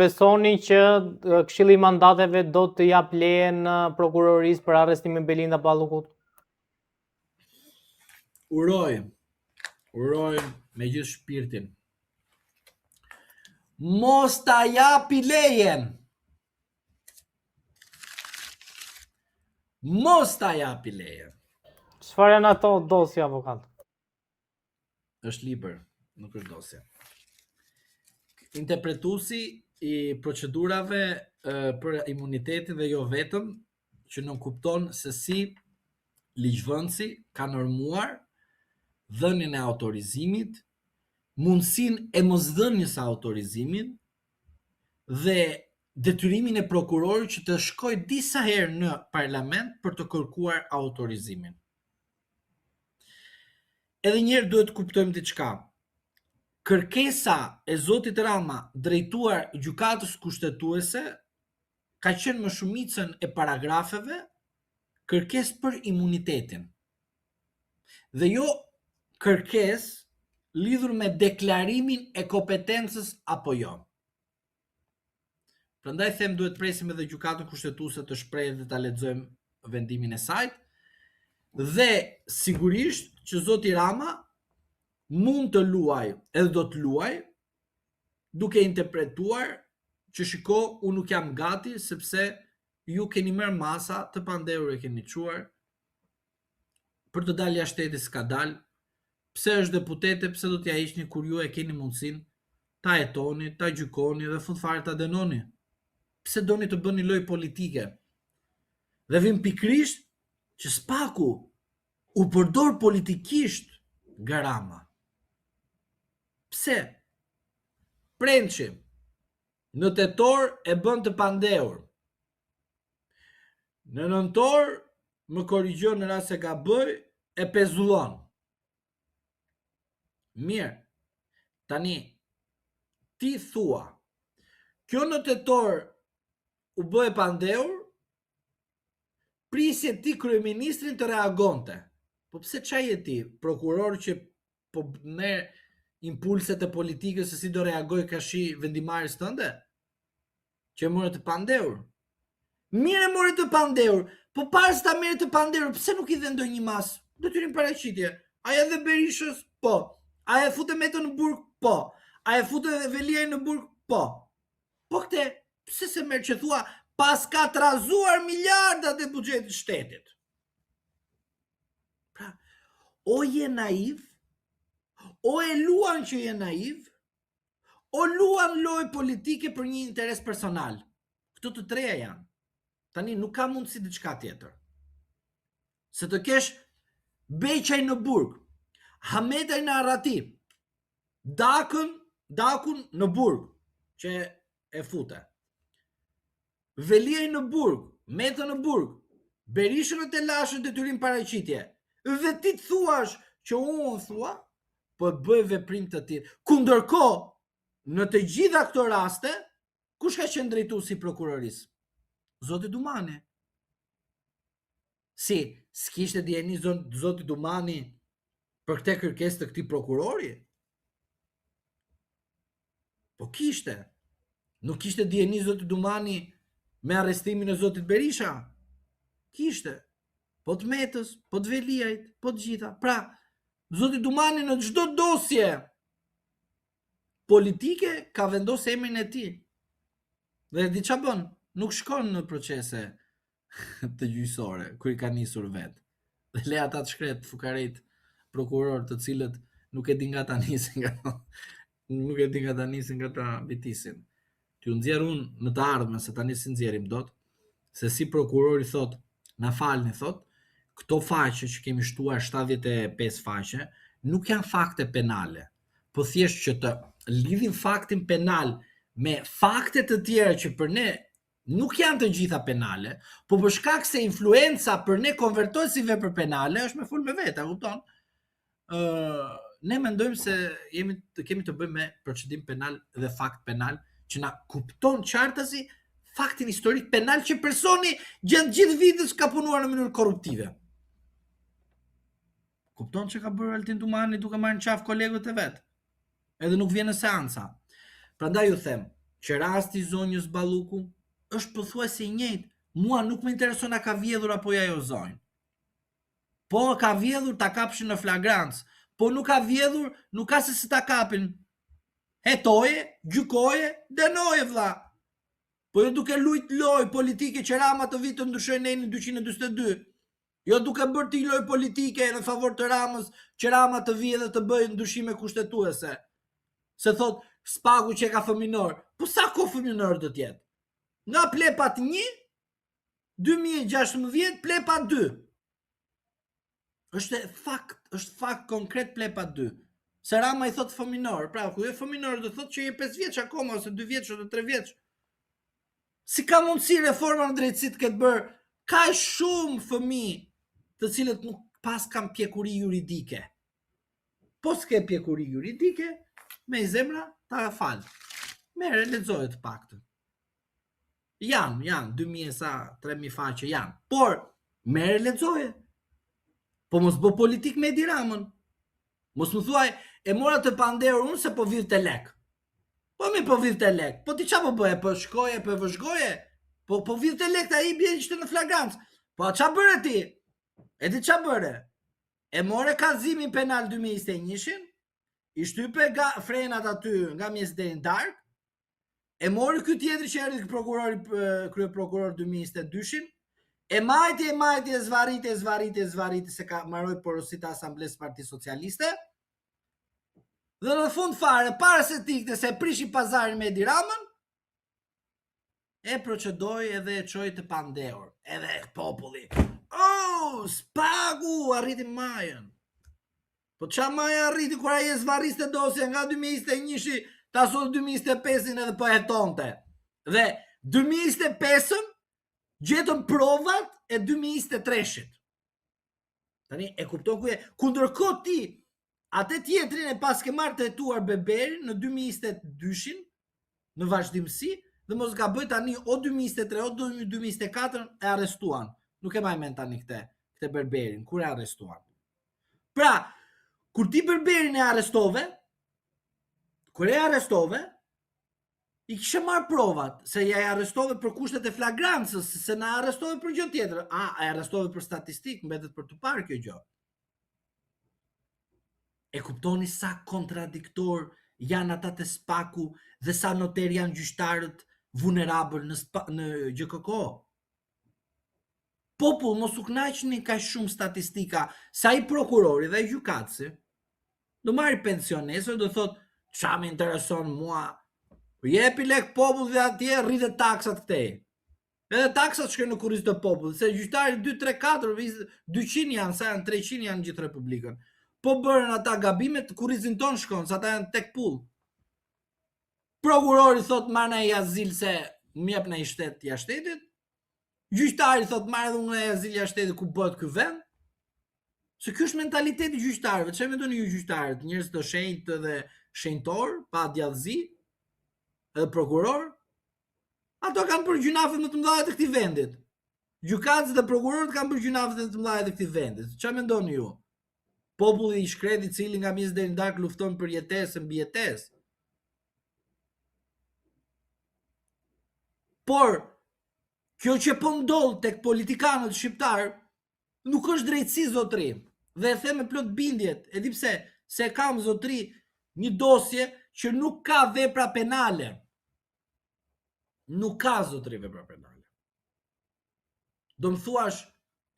Besoni që Këshilli i Mandateve do të jap lejen prokurorisë për arrestimin Belinda Ballukut? Uroj me gjithë shpirtin. Mos ta japi lejen. Mos ta japi lejen. Çfarë janë ato dosje, avokat? Është libër, nuk është dosje. Interpretuesi i procedurave për imunitetin dhe jo vetëm, që nuk kupton se si ligjvënësi ka normuar dhënien e autorizimit, mundësinë e mosdhënies së autorizimit dhe detyrimin e prokurorit që të shkojë disa herë në parlament për të kërkuar autorizimin. Edhe një herë duhet të kuptojmë diçka. Kërkesa e zotit Rama drejtuar gjykatës kushtetuese ka qenë më shumicën e paragrafeve kërkesë për imunitetin. Dhe jo kërkesë lidhur me deklarimin e kompetencës apo jo. Prandaj them duhet presim edhe gjykatën kushtetuese të shprehë dhe ta lexojmë vendimin e saj. Dhe sigurisht që zoti Rama mund të luaj, edhe do të luaj, duke interpretuar që shiko, unë nuk jam gati, sepse ju keni marrë masa të pandehur e keni çuar për të dalë jashtë shtetit s'ka dalë. Pse është deputete, pse do t'ja hiqni kur ju e keni mundësinë ta hetoni, ta gjykoni dhe fund fare ta dënoni? Pse doni të bëni lojë politike? Dhe vim pikrisht që spaku u përdor politikisht nga Rama. Pse? Prençi në tetor e bën të pandehur. Në nëntor më korrigjon në rast se gaboj e pezullon. Mirë. Tani ti thua, kjo në tetor u bë e pandehur, prisje ti kryeministrin të reagonte. Po pse çaj je ti, prokuror që po merr impulset e politikës se si do reagoj kashi vendimarrjes tënde? Që e morë të pandehur. Mire morë të pandehur, po parë se ta merë të pandehur, pse nuk i dhe ndonjë mas? Detyrim paraqitje. Aja dhe Berishës? Po. Aja e fute Metën në burg? Po. Aja e fute Veliaj në burg? Po. Po këte, pse se merë që thua pas ka të razuar miljardat e buxhetit shtetit? Pra, o je naiv, o e luan që je naiv, o luan lojë politike për një interes personal. Këto të treja janë. Tani nuk ka mundësi diçka tjetër. Se të kesh Beqaj në burg, Hametaj në Arati, Dakun në burg, që e fute, Veliaj në burg, Metën në burg, Berishën në Telashën detyrim paraqitje, dhe ti të thuash që unë thua, po e bëj veprim të tillë. Kundërkohë, në të gjitha këto raste, kush ka qenë drejtuesi i prokurorisë? Zoti Dumani. Si, s'kishte dieni zoti Dumani për këtë kërkesë të këtij prokurori? Po kishte. Nuk kishte dieni zoti Dumani me arrestimin e zotit Berisha? Kishte. Po të Metës, po të Veliajt, po të gjitha. Pra, zoti Dumani në çdo dosje politike ka vendosur emrin e tij. Dhe di ç'a bën? Nuk shkon në procese të gjyqësore, kur i ka nisur vetë. Dhe le ata të shkret fukarit prokuror të cilët nuk e di nga ta nisin nga ta vitisin. T'ju nxjerr unë në të ardhmen, se tani si nxjerrim dot, se si prokurori thot, na falni thot, këto faqe që kemi shtuar 75 faqe, nuk janë fakte penale, po thjesht që të lidhin faktin penal me fakte të tjera që për ne nuk janë të gjitha penale, po për shkak se influenca për ne konvertohet si vepër penale, është me fol me vetë, kupton? Ne mendojmë se kemi të bëjmë me procedim penal dhe fakt penal që na kupton qartësi faktin historik penal që personi gjatë gjithë vitës ka punuar në mënyrë korruptive. Kupton që ka bërë Altin Dumani duke marrë në qafë kolegët e vet? Edhe nuk vjen në seanca. Prandaj ju them, që rasti zonjës Balluku është pothuajse i njëjtë. Mua nuk më intereson a ka vjedhur apo ja ajo zonjë. Po ka vjedhur ta kapshin në flagrancë, po nuk ka vjedhur, nuk ka se si ta kapin. Hetoje, gjykoje, denoje vlla. Po jo duke lujt loj politike që Rama të vitë të ndryshojnë në 242. Jo duke bërë ti loj politike në favor të Ramës që Rama të vijë dhe të bëjë ndryshime kushtetuese. Se thot Spagu që ka fëminor. Po sa ko fëminor do tjetë? Nga plepat 1, 2016, plepat 2. është fakt konkret plepat 2. Se Rama i thot fëminor. Pra, ku e fëminor do thot që je 5 vjeç akoma, ose 2 vjeç, ose 3 vjeç. Si ka mundësi reforma në drejtësi të këtë bërë? Ka shumë fëmijë të cilët nuk pas kam pjekuri juridike. Po s'ke pjekuri juridike, me i zemra ta falë. Mere, lexoje të paktën. Janë, 2000 sa, 3000 faqe janë. Por, mere lexoje. Po mos bë politik me Edi Ramën. Mos më thuaj, e mora të panderur unë se po virë të lek. Po mi po virë të lek. Po ti qa po bëje? Po shkoje, po vëzhgoje? Po virë të lek, ta i bje ishte në flagrancë. Po qa bërë ti? E ti qa bërë? E more kallëzimin penal 2021-shin, i shtype frenat aty nga mjes deri në darkë, e mori ky tjetri që erdhi krye prokuror 2022-shin, e majti e zvariti se ka marroi porosita Asamblesë Partisë Socialiste. Dhe në fund fare, para se tikte se prishi pazarin me Edi Ramën, e procedoi edhe e çoi të pandehur. Edhe populli. Oh, Spagu arriti majën. Po qa maja arriti kur ai e zvarriste dosje nga 2021-shi ta sot 2025-in edhe po hetonte. Dhe 2025-ën gjetën provat e 2023-shit. Tani e kupton ku je. Kundërkohë ti atë tjetrin e pas ke marrë të hetuar Beberin në 2022-shin në vazhdimsi dhe mos gaboj tani o 2023 o 2024 e arrestuan. Nuk e maj men tani këte Berberin, kur e arrestuan. Pra, kur ti Berberin e arrestove, i kishe marrë provat, se ja e arrestove për kushtet e flagrancës, se na arrestove për gjë tjetër. E arrestove për statistik, mbetet për të parë kjo gjë. E kuptoni sa kontradiktor janë ata të Spaku dhe sa noter janë gjyqtarët vulnerabël në GKK. Popull, mos u kënaqni ka shumë statistika, sa i prokurori dhe i gjykatësi do marri pension nesër, do thot, qa më intereson mua, jepi lek popull dhe atje rrite taksat këtej. Edhe taksat shkojnë në kurriz të popull, se gjyqtari 2, 3, 4, 200 janë, sa janë 300 janë gjithë Republikën. Po bërën ata gabimet, kurrizin ton shkon, sa ata janë tek pull. Prokurori thot marrë i azil se mjep në i shtet jashtetit. Gjyqtari thot marrë edhe unë e azil jashtetit ku bëhet ky vend. Se ky është mentaliteti i gjyqtarëve. Çfarë mendoni ju gjyqtarët? Njerëz të shenjtë dhe shenjtor, pa djallëzi, edhe prokuror? Ato kanë bërë gjunafet më të mëdha të këtij vendit. Gjykatës dhe prokurorët kanë bërë gjunafet më të mëdha të këtij vendit. Çfarë mendoni ju? Populli i shkret i cili nga mjes deri në darkë lufton për jetesë mbi jetesë. Por kjo që po ndodh tek politikanët shqiptar nuk është drejtësi, zotri. Dhe e them me plot bindjet. E di pse? Se kam, zotri, një dosje që nuk ka vepra penale. Nuk ka, zotri, vepra penale. Do më thuash,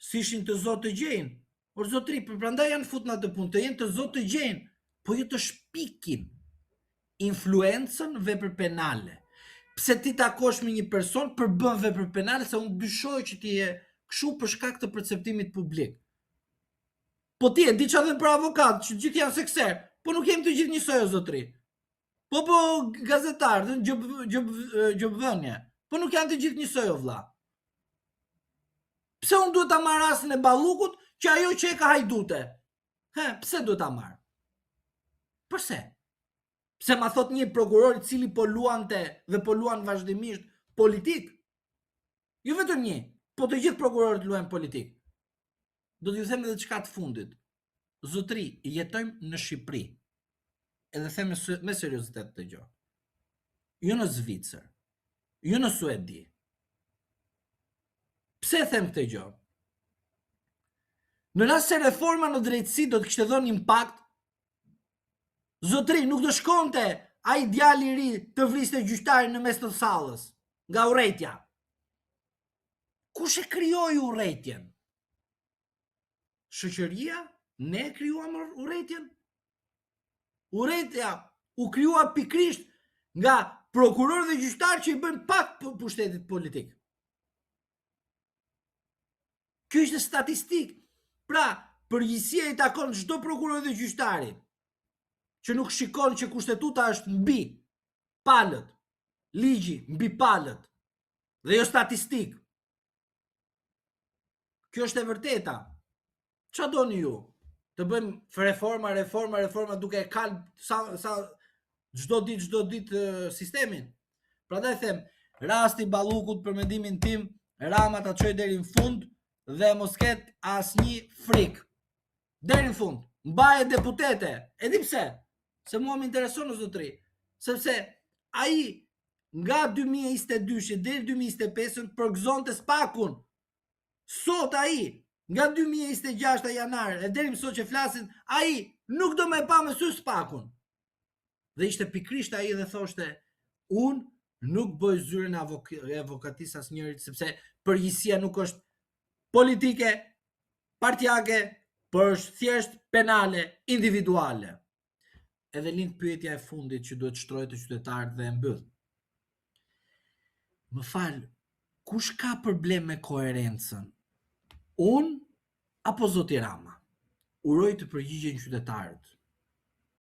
si ishin të zotë të gjenë. Por zotri, prandaj janë fut në atë punë, të jenë të zotë të gjenë, po ju të shpikin influencën vepër penale. Pse ti takosh me një person për bën vepër penale, se unë dyshoj që ti je kështu për shkak të perceptimit publik. Po ti e di çfarë thënë për avokat, që gjithë janë sekser, po nuk jemi të gjithë njësoj o zotri. Po gazetar, gjobvënje, po nuk janë të gjithë njësoj o vlla. Pse unë duhet ta marr rastin e Ballukut që ajo që e ka hajdute? Pse duhet ta marr? Përse? Pse ma thot një prokuror i cili po luante dhe po luan vazhdimisht politik? Jo vetëm një, po të gjithë prokurorët luajnë politik. Do t'ju them edhe çka të fundit. Zotri, jetojmë në Shqipëri. Edhe them me seriozitet të gjë. jo në Zvicër, jo në Suedi. Pse them këtë gjë? Në rast se reforma në drejtësi do të kishte dhënë impakt, zotëri, nuk do shkonte ai djali i ri të vriste gjyqtarin në mes të sallës, nga urrejtja. Kush e krijoi urrejtjen? Shoqëria? Ne e krijuam urrejtjen? Urrejtja u krijua pikrisht nga prokuror dhe gjyqtar që i bën pak pushtetit politik. Kjo ishte statistik. Pra, përgjegjësia i takon çdo prokuror dhe gjyqtari që nuk shikon që kushtetuta është mbi palët, ligji mbi palët, dhe jo statistik. Kjo është e vërteta. Ç'a doni ju? Të bëjmë reforma duke e kalb sa çdo ditë sistemin. Prandaj them, rasti Ballukut për mendimin tim, Rama ta çojë deri në fund dhe mos ketë asnjë frikë. Deri në fund, mbaje deputete. E di pse? Se mua më intereson o zotëri, sepse ai nga 2022 deri 2025 përgëzonte spakun. Sot ai nga 2026 janar e deri më sot që flasin, ai nuk do më pa më sy spakun. Dhe ishte pikrisht ai dhe thoshte, unë nuk bëj zyrën e avokatisë asnjërit, sepse përgjegjësia nuk është politike, partijake, por është thjesht penale, individuale. Edhe lind pyetja e fundit që duhet shtrohet te qytetarët dhe e mbyll. Më fal, kush ka problem me koherencën? Unë apo zoti Rama? Uroj të përgjigjen qytetarët.